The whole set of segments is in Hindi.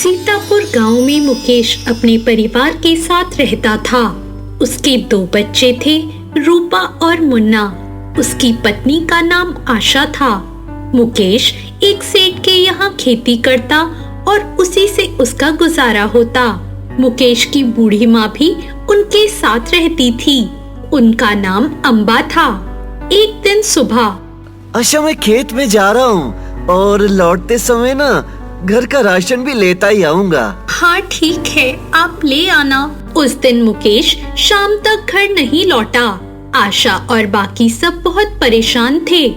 सीतापुर गांव में मुकेश अपने परिवार के साथ रहता था। उसके 2 बच्चे थे, रूपा और मुन्ना। उसकी पत्नी का नाम आशा था। मुकेश एक सेठ के यहाँ खेती करता और उसी से उसका गुजारा होता। मुकेश की बूढ़ी माँ भी उनके साथ रहती थी। उनका नाम अम्बा था। एक दिन सुबह, आशा मैं खेत में जा रहा हूँ और लौटते समय ना घर का राशन भी लेता ही आऊंगा। हाँ ठीक है, आप ले आना। उस दिन मुकेश शाम तक घर नहीं लौटा। आशा और बाकी सब बहुत परेशान थे।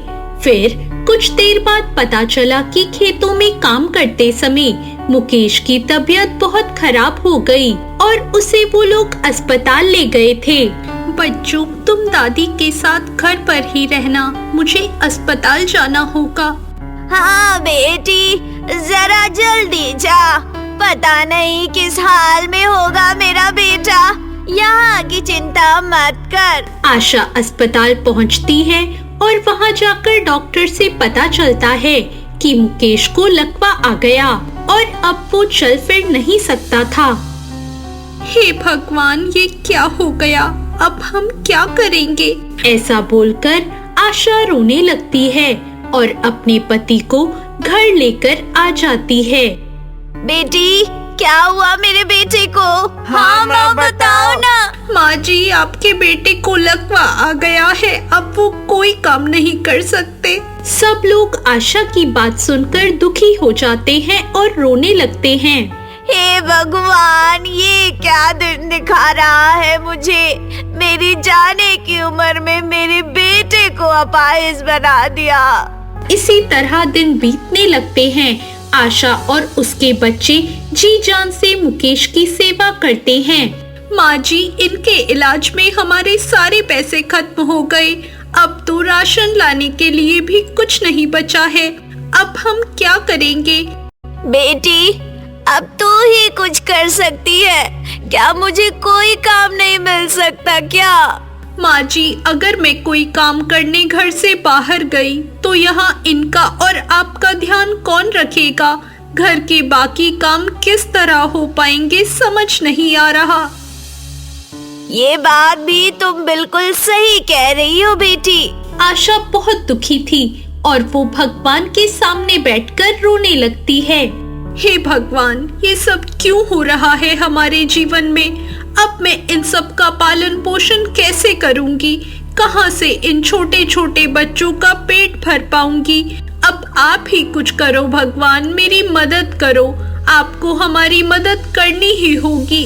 फिर कुछ देर बाद पता चला कि खेतों में काम करते समय मुकेश की तबीयत बहुत खराब हो गई और उसे वो लोग अस्पताल ले गए थे। बच्चों, तुम दादी के साथ घर पर ही रहना, मुझे अस्पताल जाना होगा। हाँ बेटी, जरा जल्दी जा, पता नहीं किस हाल में होगा मेरा बेटा। यहाँ की चिंता मत कर। आशा अस्पताल पहुँचती है और वहाँ जाकर डॉक्टर से पता चलता है कि मुकेश को लकवा आ गया और अब वो चल फिर नहीं सकता था। हे भगवान, ये क्या हो गया? अब हम क्या करेंगे? ऐसा बोलकर आशा रोने लगती है और अपने पति को घर लेकर आ जाती है। बेटी, क्या हुआ मेरे बेटे को? हाँ माँ, बताओ ना। माँ जी, आपके बेटे को लकवा आ गया है, अब वो कोई काम नहीं कर सकते। सब लोग आशा की बात सुनकर दुखी हो जाते हैं और रोने लगते हैं। हे भगवान, ये क्या दिन दिखा रहा है मुझे? मेरी जाने की उम्र में मेरे बेटे को अपाहिज बना दिया। इसी तरह दिन बीतने लगते हैं। आशा और उसके बच्चे जी जान से मुकेश की सेवा करते हैं। माँ जी, इनके इलाज में हमारे सारे पैसे खत्म हो गए। अब तो राशन लाने के लिए भी कुछ नहीं बचा है। अब हम क्या करेंगे? बेटी, अब तू ही कुछ कर सकती है। क्या मुझे कोई काम नहीं मिल सकता क्या? माँ जी, अगर मैं कोई काम करने घर से बाहर गई तो यहाँ इनका और आपका ध्यान कौन रखेगा? घर के बाकी काम किस तरह हो पाएंगे, समझ नहीं आ रहा। ये बात भी तुम बिल्कुल सही कह रही हो बेटी। आशा बहुत दुखी थी और वो भगवान के सामने बैठकर रोने लगती है। हे भगवान, ये सब क्यों हो रहा है हमारे जीवन में? अब मैं इन सब का पालन पोषण कैसे करूंगी? कहां से इन छोटे छोटे बच्चों का पेट भर पाऊंगी? अब आप ही कुछ करो भगवान, मेरी मदद करो। आपको हमारी मदद करनी ही होगी।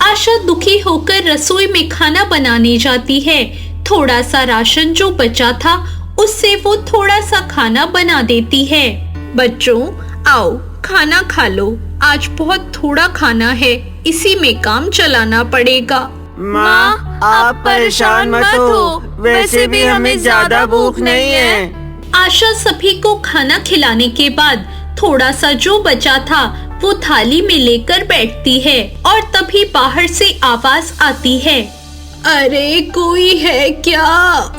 आशा दुखी होकर रसोई में खाना बनाने जाती है। थोड़ा सा राशन जो बचा था उससे वो थोड़ा सा खाना बना देती है। बच्चों, आओ खाना खा लो। आज बहुत थोड़ा खाना है, इसी में काम चलाना पड़ेगा। माँ, आप परेशान मत हो, वैसे भी हमें ज्यादा भूख नहीं है। आशा सभी को खाना खिलाने के बाद थोड़ा सा जो बचा था वो थाली में लेकर बैठती है और तभी बाहर से आवाज आती है। अरे कोई है क्या?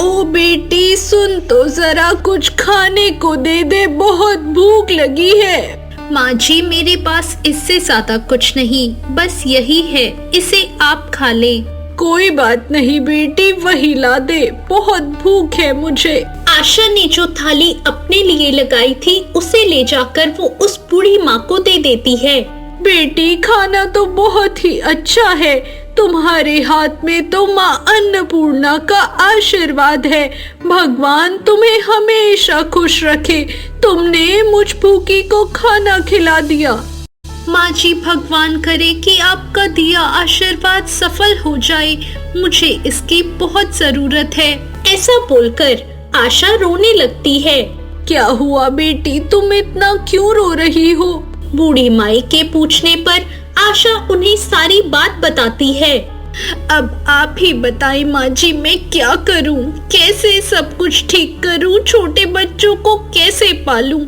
ओ बेटी, सुन तो जरा, कुछ खाने को दे दे, बहुत भूख लगी है। माँ जी, मेरे पास इससे ज्यादा कुछ नहीं, बस यही है, इसे आप खा ले। कोई बात नहीं बेटी, वही ला दे, बहुत भूख है मुझे। आशा ने जो थाली अपने लिए लगाई थी उसे ले जाकर वो उस बूढ़ी माँ को दे देती है। बेटी, खाना तो बहुत ही अच्छा है, तुम्हारे हाथ में तो माँ अन्नपूर्णा का आशीर्वाद है। भगवान तुम्हें हमेशा खुश रखे, तुमने मुझ भूखी को खाना खिला दिया। माँ जी, भगवान करे कि आपका दिया आशीर्वाद सफल हो जाए, मुझे इसकी बहुत जरूरत है। ऐसा बोलकर आशा रोने लगती है। क्या हुआ बेटी, तुम इतना क्यों रो रही हो? बूढ़ी माई के पूछने पर आशा उन्हें सारी बात बताती है। अब आप ही बताएं माँ जी, मैं क्या करूं? कैसे सब कुछ ठीक करूं? छोटे बच्चों को कैसे पालूं?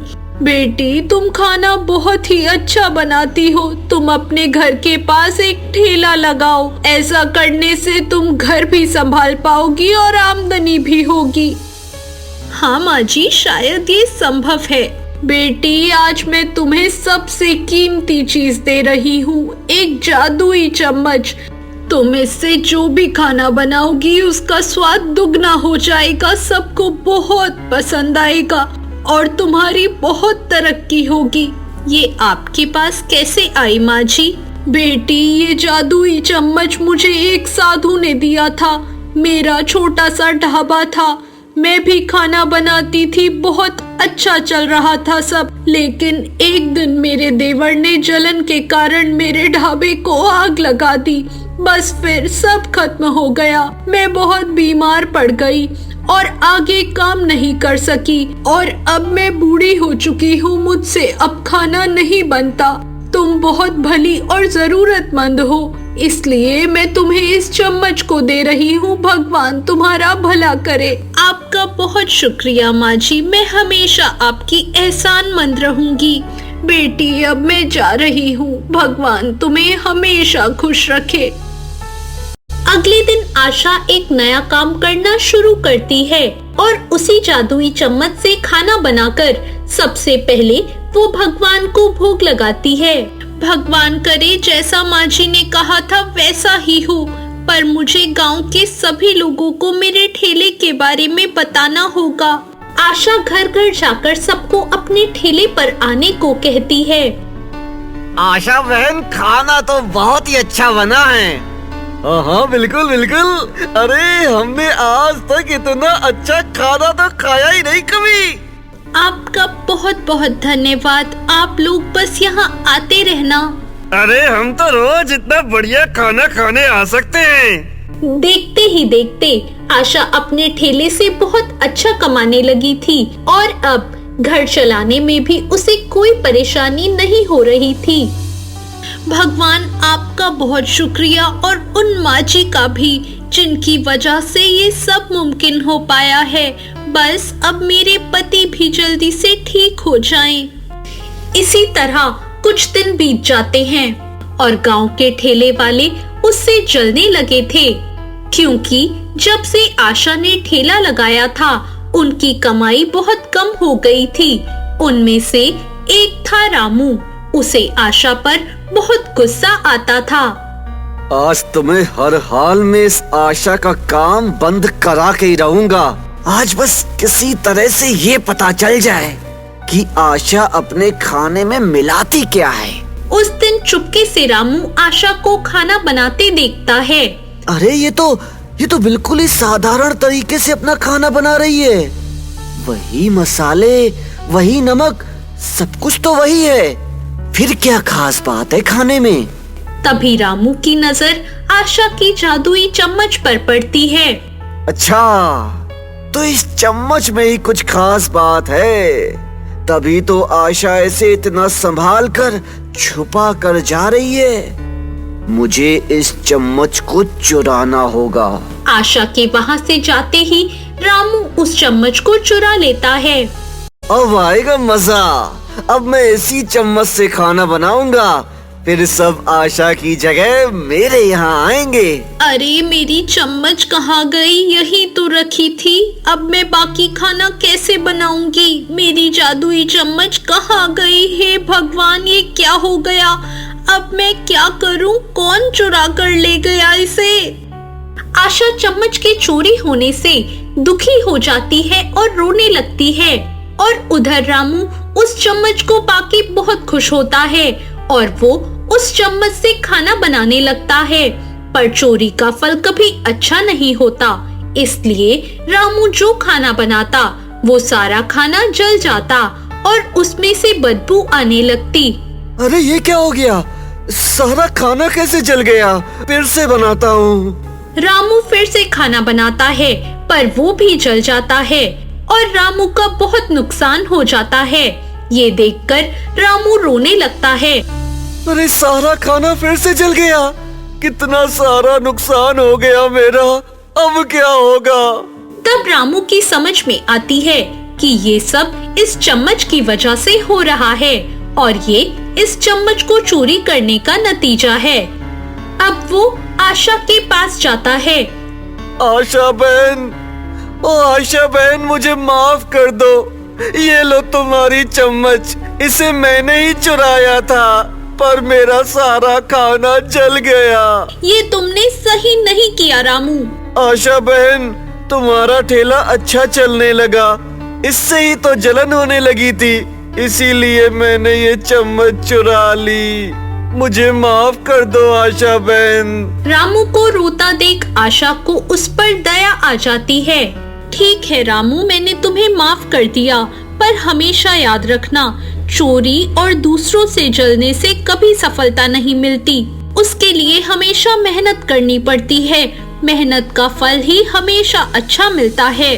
बेटी, तुम खाना बहुत ही अच्छा बनाती हो, तुम अपने घर के पास एक ठेला लगाओ। ऐसा करने से तुम घर भी संभाल पाओगी और आमदनी भी होगी। हाँ माँ जी, शायद ये संभव है। बेटी, आज मैं तुम्हें सबसे कीमती चीज दे रही हूँ, एक जादुई चम्मच। तुम इससे जो भी खाना बनाओगी उसका स्वाद दुगना हो जाएगा, सबको बहुत पसंद आएगा और तुम्हारी बहुत तरक्की होगी। ये आपके पास कैसे आई माँ जी? बेटी, ये जादुई चम्मच मुझे एक साधु ने दिया था। मेरा छोटा सा ढाबा था, मैं भी खाना बनाती थी, बहुत अच्छा चल रहा था सब। लेकिन एक दिन मेरे देवर ने जलन के कारण मेरे ढाबे को आग लगा दी। बस फिर सब खत्म हो गया। मैं बहुत बीमार पड़ गई और आगे काम नहीं कर सकी और अब मैं बूढ़ी हो चुकी हूँ, मुझसे अब खाना नहीं बनता। तुम बहुत भली और जरूरतमंद हो, इसलिए मैं तुम्हें इस चम्मच को दे रही हूँ। भगवान तुम्हारा भला करे। आपका बहुत शुक्रिया माँ जी, मैं हमेशा आपकी एहसानमंद रहूंगी। बेटी, अब मैं जा रही हूँ, भगवान तुम्हें हमेशा खुश रखे। अगले दिन आशा एक नया काम करना शुरू करती है और उसी जादुई चम्मच से खाना बनाकर सबसे पहले वो भगवान को भोग लगाती है। भगवान करे जैसा माँ जी ने कहा था वैसा ही हो, पर मुझे गांव के सभी लोगों को मेरे ठेले के बारे में बताना होगा। आशा घर घर जाकर सबको अपने ठेले पर आने को कहती है। आशा बहन, खाना तो बहुत ही अच्छा बना है। हाँ बिल्कुल बिल्कुल। अरे हमने आज तक इतना अच्छा खाना तो खाया ही नहीं कभी। आपका बहुत बहुत धन्यवाद। आप लोग बस यहाँ आते रहना। अरे हम तो रोज इतना बढ़िया खाना खाने आ सकते हैं। देखते ही देखते आशा अपने ठेले से बहुत अच्छा कमाने लगी थी और अब घर चलाने में भी उसे कोई परेशानी नहीं हो रही थी। भगवान आपका बहुत शुक्रिया और उन माँ जी का भी जिनकी वजह से ये सब मुमकिन हो पाया है। बस अब मेरे पति भी जल्दी से ठीक हो जाएं। इसी तरह कुछ दिन बीत जाते हैं और गांव के ठेले वाले उससे जलने लगे थे, क्योंकि जब से आशा ने ठेला लगाया था उनकी कमाई बहुत कम हो गई थी। उनमें से एक था रामू। उसे आशा पर बहुत गुस्सा आता था। आज तुम्हें हर हाल में इस आशा का काम बंद करा के ही रहूंगा। आज बस किसी तरह से ये पता चल जाए कि आशा अपने खाने में मिलाती क्या है। उस दिन चुपके से रामू आशा को खाना बनाते देखता है। अरे ये तो बिल्कुल ही साधारण तरीके से अपना खाना बना रही है। वही मसाले, वही नमक, सब कुछ तो वही है। फिर क्या खास बात है खाने में? तभी रामू की नजर आशा की जादुई चम्मच पर पड़ती है। अच्छा, तो इस चम्मच में ही कुछ खास बात है, तभी तो आशा ऐसे इतना संभाल कर छुपा कर जा रही है। मुझे इस चम्मच को चुराना होगा। आशा के वहाँ से जाते ही रामू उस चम्मच को चुरा लेता है। अब आएगा मजा। अब मैं इसी चम्मच से खाना बनाऊंगा, फिर सब आशा की जगह मेरे यहाँ आएंगे। अरे मेरी चम्मच कहाँ गई? यही तो रखी थी। अब मैं बाकी खाना कैसे बनाऊंगी? मेरी जादुई चम्मच कहाँ गई? हे भगवान, ये क्या हो गया? अब मैं क्या करूं? कौन चुरा कर ले गया इसे? आशा चम्मच के चोरी होने से दुखी हो जाती है और रोने लगती है और उधर रामू उस चम्मच को पाके बहुत खुश होता है और वो उस चम्मच से खाना बनाने लगता है। पर चोरी का फल कभी अच्छा नहीं होता, इसलिए रामू जो खाना बनाता वो सारा खाना जल जाता और उसमें से बदबू आने लगती। अरे ये क्या हो गया? सारा खाना कैसे जल गया? फिर से बनाता हूँ। रामू फिर से खाना बनाता है पर वो भी जल जाता है और रामू का बहुत नुकसान हो जाता है। ये देखकर रामू रोने लगता है। अरे सारा खाना फिर से जल गया। कितना सारा नुकसान हो गया मेरा। अब क्या होगा? तब रामू की समझ में आती है कि ये सब इस चम्मच की वजह से हो रहा है और ये इस चम्मच को चोरी करने का नतीजा है। अब वो आशा के पास जाता है। आशा बहन, ओ आशा बहन, मुझे माफ कर दो। ये लो तुम्हारी चम्मच, इसे मैंने ही चुराया था, पर मेरा सारा खाना जल गया। ये तुमने सही नहीं किया रामू। आशा बहन, तुम्हारा ठेला अच्छा चलने लगा, इससे ही तो जलन होने लगी थी, इसीलिए मैंने ये चम्मच चुरा ली। मुझे माफ कर दो आशा बहन। रामू को रोता देख आशा को उस पर दया आ जाती है। ठीक है रामू, मैंने तुम्हें माफ कर दिया, पर हमेशा याद रखना, चोरी और दूसरों से जलने से कभी सफलता नहीं मिलती। उसके लिए हमेशा मेहनत करनी पड़ती है। मेहनत का फल ही हमेशा अच्छा मिलता है।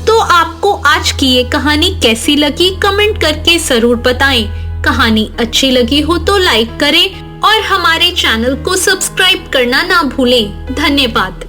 तो आपको आज की ये कहानी कैसी लगी, कमेंट करके जरूर बताएं। कहानी अच्छी लगी हो तो लाइक करें और हमारे चैनल को सब्सक्राइब करना ना भूलें। धन्यवाद।